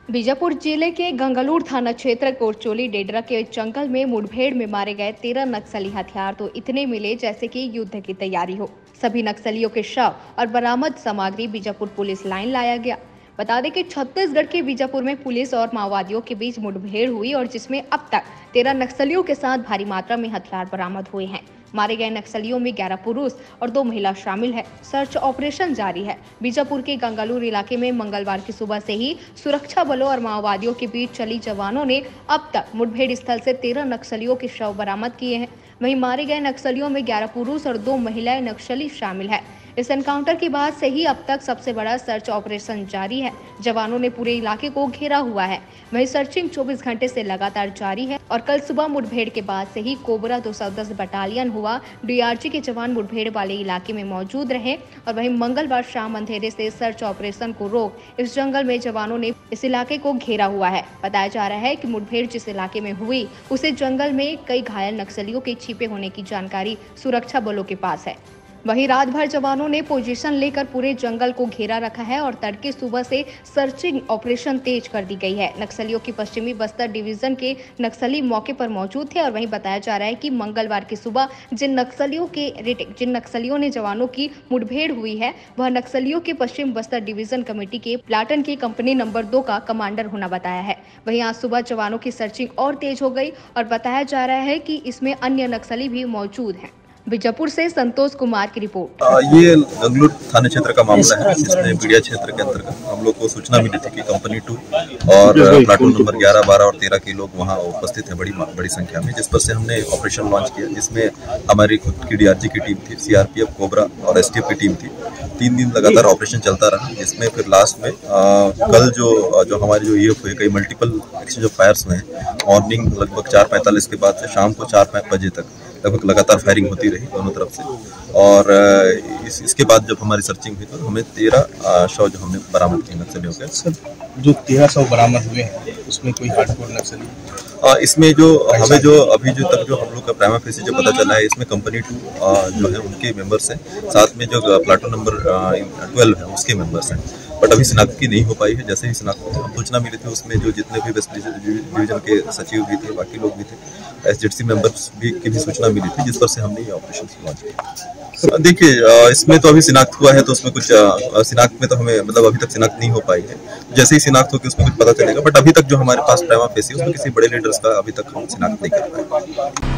बीजापुर जिले के गंगलूर थाना क्षेत्र कोरचोली डेडरा के जंगल में मुठभेड़ में मारे गए 13 नक्सली हथियार तो इतने मिले जैसे कि युद्ध की तैयारी हो। सभी नक्सलियों के शव और बरामद सामग्री बीजापुर पुलिस लाइन लाया गया। बता दें कि छत्तीसगढ़ के बीजापुर में पुलिस और माओवादियों के बीच मुठभेड़ हुई और जिसमें अब तक 13 नक्सलियों के साथ भारी मात्रा में हथियार बरामद हुए हैं। मारे गए नक्सलियों में 11 पुरुष और 2 महिला शामिल है। सर्च ऑपरेशन जारी है। बीजापुर के गंगालूर इलाके में मंगलवार की सुबह से ही सुरक्षा बलों और माओवादियों के बीच चली जवानों ने अब तक मुठभेड़ स्थल से 13 नक्सलियों के शव बरामद किए हैं। वहीं मारे गए नक्सलियों में 11 पुरुष और 2 महिलाएं नक्सली शामिल है। इस एनकाउंटर के बाद से ही अब तक सबसे बड़ा सर्च ऑपरेशन जारी है। जवानों ने पूरे इलाके को घेरा हुआ है। वहीं सर्चिंग 24 घंटे से लगातार जारी है और कल सुबह मुठभेड़ के बाद से ही कोबरा 210 बटालियन हुआ डीआरजी के जवान मुठभेड़ वाले इलाके में मौजूद रहे और वहीं मंगलवार शाम अंधेरे से सर्च ऑपरेशन को रोक इस जंगल में जवानों ने इस इलाके को घेरा हुआ है। बताया जा रहा है कि मुठभेड़ जिस इलाके में हुई उसे जंगल में कई घायल नक्सलियों के छिपे होने की जानकारी सुरक्षा बलों के पास है। वहीं रात भर जवानों ने पोजीशन लेकर पूरे जंगल को घेरा रखा है और तड़के सुबह से सर्चिंग ऑपरेशन तेज कर दी गई है। नक्सलियों की पश्चिमी बस्तर डिवीजन के नक्सली मौके पर मौजूद थे और वहीं बताया जा रहा है कि मंगलवार की सुबह जिन नक्सलियों ने जवानों की मुठभेड़ हुई है वह नक्सलियों के पश्चिम बस्तर डिवीजन कमेटी के प्लाटन की कंपनी नंबर 2 का कमांडर होना बताया है। वहीं आज सुबह जवानों की सर्चिंग और तेज हो गई और बताया जा रहा है कि इसमें अन्य नक्सली भी मौजूद हैं। बीजापुर से संतोष कुमार की रिपोर्ट। ये गंगलूर थाना क्षेत्र का मामला है जिसमें पीड़िया क्षेत्र के अंतर्गत हम लोग को सूचना मिली थी कि कंपनी 2 और प्लाटून नंबर 11, 12 और 13 के लोग वहां उपस्थित हैं बड़ी संख्या में, जिस पर से हमने ऑपरेशन लॉन्च किया जिसमें हमारी खुद की डीआरजी की टीम थी, सीआरपीएफ, कोबरा और एसटीएफ की टीम थी। 3 दिन लगातार ऑपरेशन चलता रहा जिसमें फिर लास्ट में कल जो हमारी जो ईएफ हुए कई मल्टीपल एक्सचेंज ऑफ फायर्स में मॉर्निंग लगभग 4:45 के बाद से शाम को 4-5 बजे तक लगभग लगातार फायरिंग होती रही दोनों तरफ से। और इसके बाद जब हमारी सर्चिंग हुई तो हमें 13 शव जो हमने बरामद किए नक्सलियों के। सर, जो 13 शव बरामद हुए हैं उसमें कोई हार्डकोर नक्सली इसमें जो हमें जो अभी जो तक जो हम लोग का प्राइमा फेसी जो पता चला है इसमें कंपनी 2 जो है उनके मेंबर्स हैं, साथ में जो प्लाटून नंबर 12 है उसके मेंबर्स हैं, बट अभी शिनाख्त की नहीं हो पाई है। जैसे ही शिनाख्त सूचना मिली थी उसमें जो जितने भी वेस्ट डिवीजन के सचिव भी थे, बाकी लोग भी थे, एसजेडसी मेंबर्स की भी सूचना मिली थी जिस पर से हमने ये ऑपरेशन लॉन्च किया। देखिए इसमें तो अभी शिनाख्त हुआ है तो उसमें कुछ शिनाख्त में तो हमें मतलब अभी तक शिनाख्त नहीं हो पाई है। जैसे ही शिनाख्त होगी उसमें कुछ पता चलेगा, बट अभी तक जो हमारे पास प्राइमा फेसी उसमें किसी बड़े लीडर्स का अभी तक हम शिनाख्त नहीं कर पाए।